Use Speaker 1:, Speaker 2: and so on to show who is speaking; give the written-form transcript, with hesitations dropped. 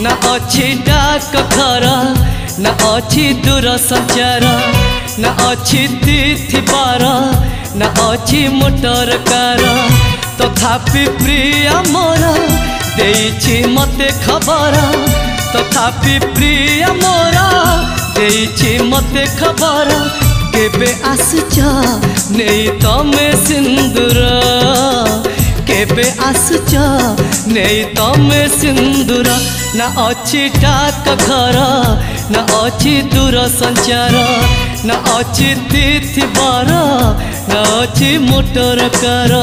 Speaker 1: ना अच्छी डाक घर ना अच्छी दूर संचार ना अच्छी तिथि बार ना अच्छी मोटर कार तथापि प्रिय मोर देइछि मते खबर तथापि प्रिय मोर देइछि मते खबर केबे आसुच नहीं तमे सिंदूर केबे आसुच नहीं तमे सिंदूर ना अच्छी डाक घर ना अच्छी दूर संचार ना अच्छी तिथि बार ना अच्छी मोटर कार।